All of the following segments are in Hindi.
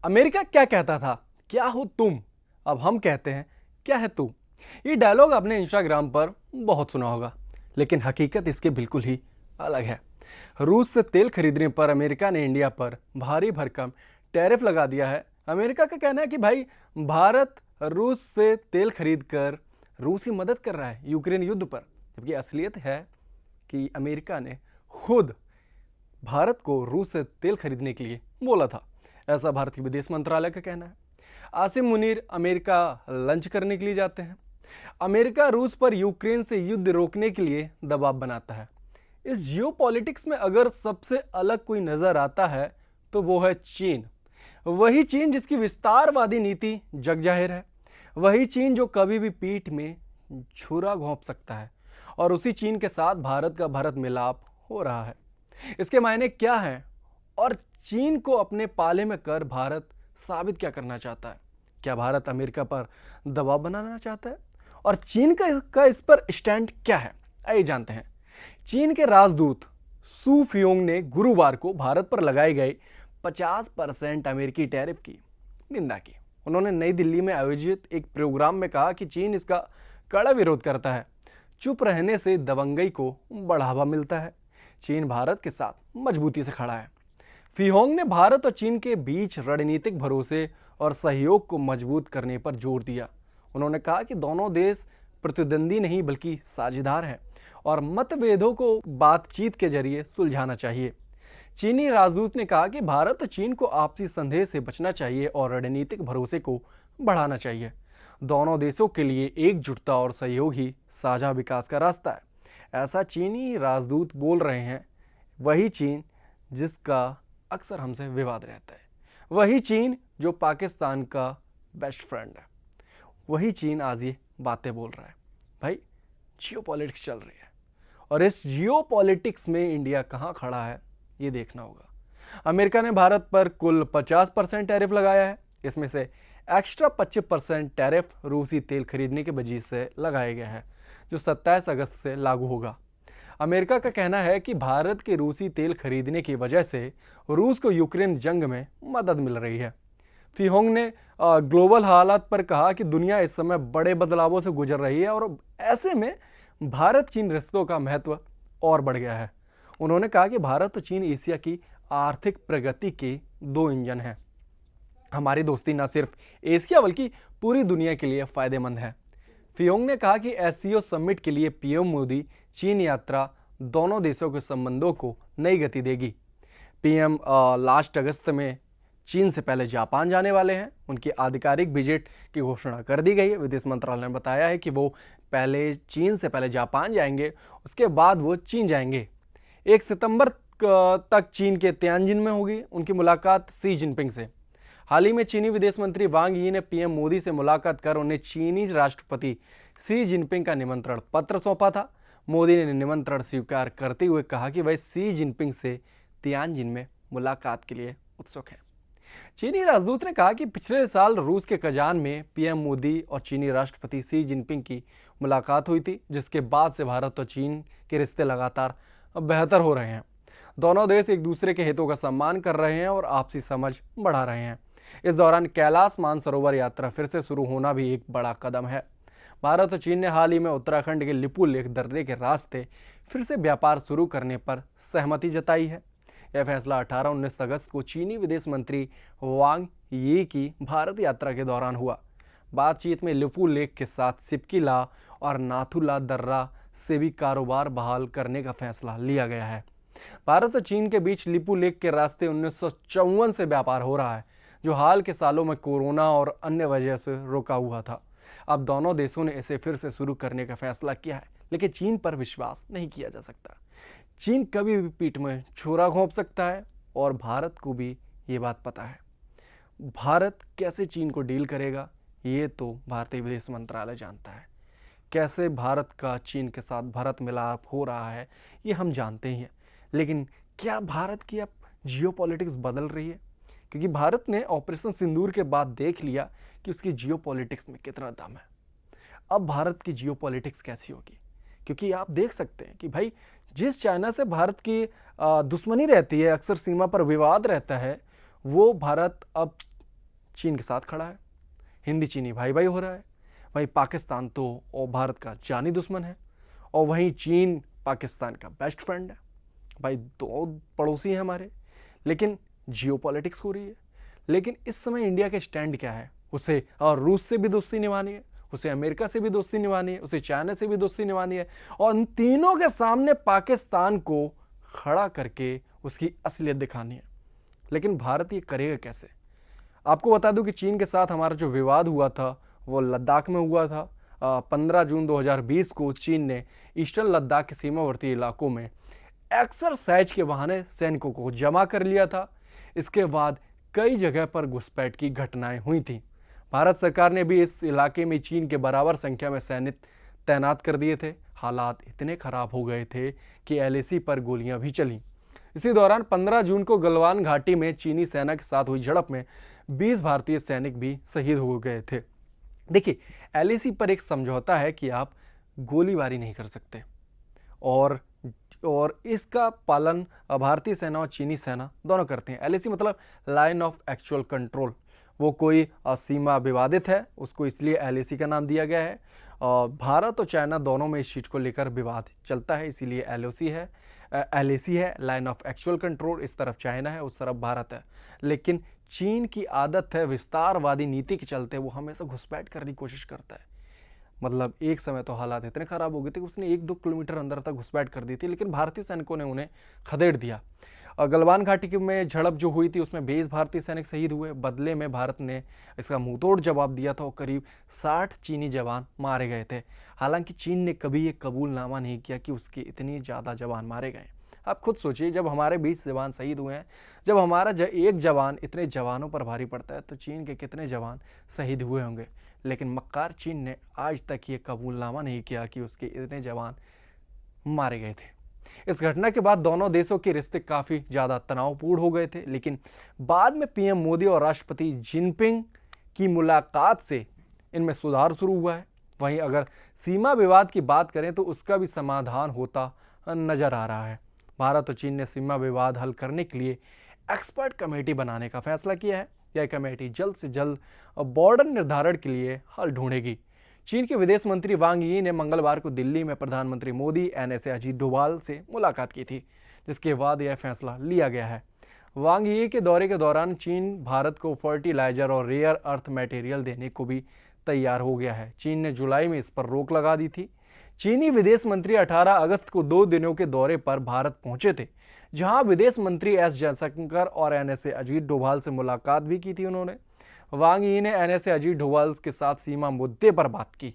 अमेरिका क्या कहता था, क्या हो तुम, अब हम कहते हैं क्या है तू। ये डायलॉग आपने इंस्टाग्राम पर बहुत सुना होगा, लेकिन हकीकत इसके बिल्कुल ही अलग है। रूस से तेल खरीदने पर अमेरिका ने इंडिया पर भारी भरकम टैरिफ लगा दिया है। अमेरिका का कहना है कि भाई भारत रूस से तेल खरीद कर रूस की मदद कर रहा है यूक्रेन युद्ध पर, जबकि असलियत है कि अमेरिका ने खुद भारत को रूस से तेल खरीदने के लिए बोला था। ऐसा भारतीय विदेश मंत्रालय का कहना है। आसिम मुनीर अमेरिका लंच करने के लिए जाते हैं। अमेरिका रूस पर यूक्रेन से युद्ध रोकने के लिए दबाव बनाता है। इस जियोपॉलिटिक्स में अगर सबसे अलग कोई नजर आता है तो वो है चीन। वही चीन जिसकी विस्तारवादी नीति जग जाहिर है। वही चीन जो कभी भी पीठ में छुरा घोंप सकता है। और उसी चीन के साथ भारत का भरत मिलाप हो रहा है। इसके मायने क्या हैं और चीन को अपने पाले में कर भारत साबित क्या करना चाहता है? क्या भारत अमेरिका पर दबाव बनाना चाहता है? और चीन का इस पर स्टैंड क्या है? आइए जानते हैं। चीन के राजदूत सू फियोंग ने गुरुवार को भारत पर लगाए गए 50% अमेरिकी टैरिफ की निंदा की। उन्होंने नई दिल्ली में आयोजित एक प्रोग्राम में कहा कि चीन इसका कड़ा विरोध करता है। चुप रहने से दबंगई को बढ़ावा मिलता है। चीन भारत के साथ मजबूती से खड़ा है। फिहोंग ने भारत और चीन के बीच रणनीतिक भरोसे और सहयोग को मजबूत करने पर जोर दिया। उन्होंने कहा कि दोनों देश प्रतिद्वंदी नहीं बल्कि साझेदार हैं और मतभेदों को बातचीत के जरिए सुलझाना चाहिए। चीनी राजदूत ने कहा कि भारत और चीन को आपसी संदेह से बचना चाहिए और रणनीतिक भरोसे को बढ़ाना चाहिए। दोनों देशों के लिए एकजुटता और सहयोग ही साझा विकास का रास्ता है, ऐसा चीनी राजदूत बोल रहे हैं। वही चीन जिसका अक्सर हमसे विवाद रहता है, वही चीन जो पाकिस्तान का बेस्ट फ्रेंड है, वही चीन आज ये बातें बोल रहा है। भाई जियोपॉलिटिक्स चल रही है और इस जियोपॉलिटिक्स में इंडिया कहाँ खड़ा है ये देखना होगा। अमेरिका ने भारत पर कुल 50% टैरिफ लगाया है। इसमें से एक्स्ट्रा 25% टैरिफ रूसी तेल खरीदने के वजह से लगाया गया है, जो 27 अगस्त से लागू होगा। अमेरिका का कहना है कि भारत के रूसी तेल खरीदने की वजह से रूस को यूक्रेन जंग में मदद मिल रही है। फिहोंग ने ग्लोबल हालात पर कहा कि दुनिया इस समय बड़े बदलावों से गुजर रही है और ऐसे में भारत चीन रिश्तों का महत्व और बढ़ गया है। उन्होंने कहा कि भारत और चीन एशिया की आर्थिक प्रगति के दो इंजन हैं। हमारी दोस्ती न सिर्फ एशिया बल्कि पूरी दुनिया के लिए फायदेमंद है। फियोंग ने कहा कि एससीओ समिट के लिए पीएम मोदी चीन यात्रा दोनों देशों के संबंधों को नई गति देगी। पीएम लास्ट अगस्त में चीन से पहले जापान जाने वाले हैं। उनकी आधिकारिक विजिट की घोषणा कर दी गई है। विदेश मंत्रालय ने बताया है कि वो पहले चीन से पहले जापान जाएंगे, उसके बाद वो चीन जाएंगे। 1 सितंबर तक चीन के तियानजिन में होगी उनकी मुलाकात शी जिनपिंग से। हाल ही में चीनी विदेश मंत्री वांग यी ने पीएम मोदी से मुलाकात कर उन्हें चीनी राष्ट्रपति शी जिनपिंग का निमंत्रण पत्र सौंपा था। मोदी ने निमंत्रण स्वीकार करते हुए कहा कि वह शी जिनपिंग से तियानजिन में मुलाकात के लिए उत्सुक है। चीनी राजदूत ने कहा कि पिछले साल रूस के कजान में पीएम मोदी और चीनी राष्ट्रपति शी जिनपिंग की मुलाकात हुई थी, जिसके बाद से भारत और चीन के रिश्ते लगातार बेहतर हो रहे हैं। दोनों देश एक दूसरे के हितों का सम्मान कर रहे हैं और आपसी समझ बढ़ा रहे हैं। इस दौरान कैलाश मानसरोवर यात्रा फिर से शुरू होना भी एक बड़ा कदम है। भारत और चीन ने हाल ही में उत्तराखंड के लिपुलेख दर्रे के रास्ते फिर से व्यापार शुरू करने पर सहमति जताई है। यह फैसला 18-19 अगस्त को चीनी विदेश मंत्री वांग यी की भारत यात्रा के दौरान हुआ। बातचीत में लिपुलेख के साथ सिपकिला और नाथुला दर्रा से भी कारोबार बहाल करने का फैसला लिया गया है। भारत और चीन के बीच लिपुलेख के रास्ते 1954 से व्यापार हो रहा है, जो हाल के सालों में कोरोना और अन्य वजह से रुका हुआ था। अब दोनों देशों ने इसे फिर से शुरू करने का फैसला किया है, लेकिन चीन पर विश्वास नहीं किया जा सकता। चीन कभी भी पीठ में छुरा घोंप सकता है और भारत को भी ये बात पता है। भारत कैसे चीन को डील करेगा ये तो भारतीय विदेश मंत्रालय जानता है। कैसे भारत का चीन के साथ भरत मिलाप हो रहा है ये हम जानते ही हैं, लेकिन क्या भारत की अब जियोपॉलिटिक्स बदल रही है? क्योंकि भारत ने ऑपरेशन सिंदूर के बाद देख लिया कि उसकी जियोपॉलिटिक्स में कितना दम है। अब भारत की जियोपॉलिटिक्स कैसी होगी? क्योंकि आप देख सकते हैं कि भाई जिस चाइना से भारत की दुश्मनी रहती है, अक्सर सीमा पर विवाद रहता है, वो भारत अब चीन के साथ खड़ा है, हिंदी चीनी भाई भाई हो रहा है। वहीं पाकिस्तान तो और भारत का जानी दुश्मन है, और वहीं चीन पाकिस्तान का बेस्ट फ्रेंड है। भाई दो पड़ोसी हैं हमारे, लेकिन जियो पॉलिटिक्स हो रही है। लेकिन इस समय इंडिया के स्टैंड क्या है? उसे और रूस से भी दोस्ती निभानी है, उसे अमेरिका से भी दोस्ती निभानी है, उसे चाइना से भी दोस्ती निभानी है, और इन तीनों के सामने पाकिस्तान को खड़ा करके उसकी असलियत दिखानी है। लेकिन भारत ये करेगा कैसे? आपको बता दूं कि चीन के साथ हमारा जो विवाद हुआ था वो लद्दाख में हुआ था। 15 जून 2020 को चीन ने ईस्टर्न लद्दाख के सीमावर्ती इलाकों में एक्सरसाइज के बहाने सैनिकों को जमा कर लिया था। इसके बाद कई जगह पर घुसपैठ की घटनाएं हुई थी। भारत सरकार ने भी इस इलाके में चीन के बराबर संख्या में सैनिक तैनात कर दिए थे। हालात इतने खराब हो गए थे कि एलएसी पर गोलियां भी चली। इसी दौरान 15 जून को गलवान घाटी में चीनी सेना के साथ हुई झड़प में 20 भारतीय सैनिक भी शहीद हो गए थे। देखिए, एलएसी पर एक समझौता है कि आप गोलीबारी नहीं कर सकते, और इसका पालन भारतीय सेना और चीनी सेना दोनों करते हैं। एलएसी मतलब लाइन ऑफ एक्चुअल कंट्रोल। वो कोई सीमा विवादित है, उसको इसलिए एलएसी का नाम दिया गया है। भारत और चाइना दोनों में इस चीज़ को लेकर विवाद चलता है, इसीलिए एलएसी है, लाइन ऑफ एक्चुअल कंट्रोल। इस तरफ चाइना है, उस तरफ भारत है। लेकिन चीन की आदत है, विस्तारवादी नीति के चलते वो हमेशा घुसपैठ करने की कोशिश करता है। मतलब एक समय तो हालात इतने खराब हो गए थे कि उसने 1-2 किलोमीटर अंदर तक घुसपैठ कर दी थी, लेकिन भारतीय सैनिकों ने उन्हें खदेड़ दिया। गलवान घाटी में झड़प जो हुई थी उसमें 20 भारतीय सैनिक शहीद हुए। बदले में भारत ने इसका मुंहतोड़ जवाब दिया था और करीब 60 चीनी जवान मारे गए थे। हालांकि चीन ने कभी ये कबूलनामा नहीं किया कि उसके इतनी ज़्यादा जवान मारे गए। आप खुद सोचिए, जब हमारे 20 जवान शहीद हुए हैं, जब हमारा एक जवान इतने जवानों पर भारी पड़ता है, तो चीन के कितने जवान शहीद हुए होंगे। लेकिन मक्कार चीन ने आज तक ये कबूलनामा नहीं किया कि उसके इतने जवान मारे गए थे। इस घटना के बाद दोनों देशों के रिश्ते काफ़ी ज़्यादा तनावपूर्ण हो गए थे, लेकिन बाद में पीएम मोदी और राष्ट्रपति जिनपिंग की मुलाकात से इनमें सुधार शुरू हुआ है। वहीं अगर सीमा विवाद की बात करें तो उसका भी समाधान होता नजर आ रहा है। भारत और चीन ने सीमा विवाद हल करने के लिए एक्सपर्ट कमेटी बनाने का फैसला किया है। यह कमेटी जल्द से जल्द बॉर्डर निर्धारण के लिए हल ढूंढेगी। चीन के विदेश मंत्री वांग यी ने मंगलवार को दिल्ली में प्रधानमंत्री मोदी, एनएसए अजीत डोभाल से मुलाकात की थी, जिसके बाद यह फैसला लिया गया है। वांग यी के दौरे के दौरान चीन भारत को फर्टिलाइजर और रेयर अर्थ मटेरियल देने को भी तैयार हो गया है। चीन ने जुलाई में इस पर रोक लगा दी थी। चीनी विदेश मंत्री 18 अगस्त को 2 दिनों के दौरे पर भारत पहुंचे थे, जहां विदेश मंत्री एस जयशंकर और एनएसए अजीत डोभाल से मुलाकात भी की थी उन्होंने। वांग यी ने एनएसए अजीत डोभाल के साथ सीमा मुद्दे पर बात की।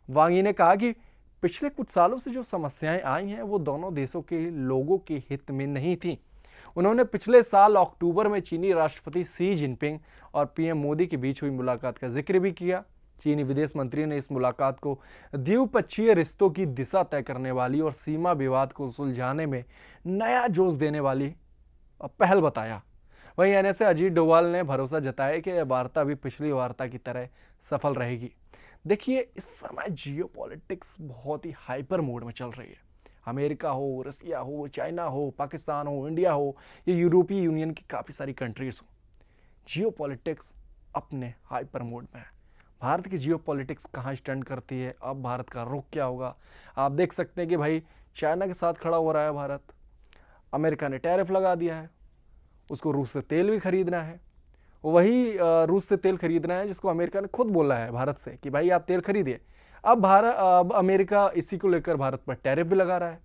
वांग यी ने कहा कि पिछले कुछ सालों से जो समस्याएं आई हैं वो दोनों देशों के लोगों के हित में नहीं थी। उन्होंने पिछले साल अक्टूबर में चीनी राष्ट्रपति शी जिनपिंग और पीएम मोदी के बीच हुई मुलाकात का जिक्र भी किया। चीनी विदेश मंत्री ने इस मुलाकात को द्विपक्षीय रिश्तों की दिशा तय करने वाली और सीमा विवाद को सुलझाने में नया जोश देने वाली पहल बताया। वहीं एनएसए अजीत डोभाल ने भरोसा जताया कि यह वार्ता भी पिछली वार्ता की तरह सफल रहेगी। देखिए, इस समय जियोपॉलिटिक्स बहुत ही हाइपर मोड में चल रही है। अमेरिका हो, रसिया हो, चाइना हो, पाकिस्तान हो, इंडिया हो, ये यूरोपीय यूनियन की काफ़ी सारी कंट्रीज हो, जियोपॉलिटिक्स अपने हाइपर मोड में है। भारत की जियोपॉलिटिक्स कहाँ स्टैंड करती है, अब भारत का रुख क्या होगा? आप देख सकते हैं कि भाई चाइना के साथ खड़ा हो रहा है भारत। अमेरिका ने टैरिफ लगा दिया है, उसको रूस से तेल भी खरीदना है। वही रूस से तेल खरीदना है जिसको अमेरिका ने खुद बोला है भारत से कि भाई आप तेल खरीदिए। अब अमेरिका इसी को लेकर भारत पर टैरिफ भी लगा रहा है।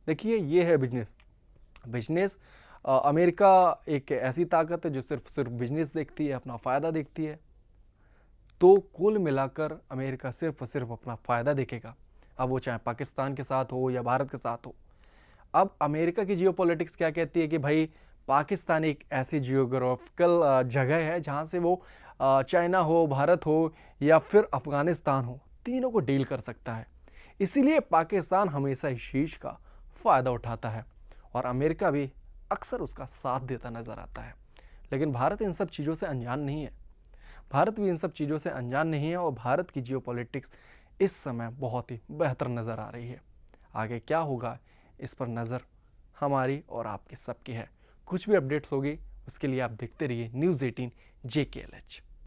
देखिए, ये है बिजनेस। अमेरिका एक ऐसी ताकत है जो सिर्फ बिजनेस देखती है, अपना फ़ायदा देखती है। तो कुल मिलाकर अमेरिका सिर्फ अपना फ़ायदा देखेगा, अब वो चाहे पाकिस्तान के साथ हो या भारत के साथ हो। अब अमेरिका की जियोपॉलिटिक्स क्या कहती है कि भाई पाकिस्तान एक ऐसी जियोग्राफिकल जगह है जहाँ से वो चाइना हो, भारत हो या फिर अफ़गानिस्तान हो, तीनों को डील कर सकता है। इसीलिए पाकिस्तान हमेशा इस चीज़ का फ़ायदा उठाता है और अमेरिका भी अक्सर उसका साथ देता नज़र आता है। लेकिन भारत इन सब चीज़ों से अनजान नहीं है। भारत भी इन सब चीज़ों से अनजान नहीं है और भारत की जियोपॉलिटिक्स इस समय बहुत ही बेहतर नज़र आ रही है। आगे क्या होगा इस पर नज़र हमारी और आपकी सबकी है। कुछ भी अपडेट्स होगी उसके लिए आप देखते रहिए News 18 JKLH।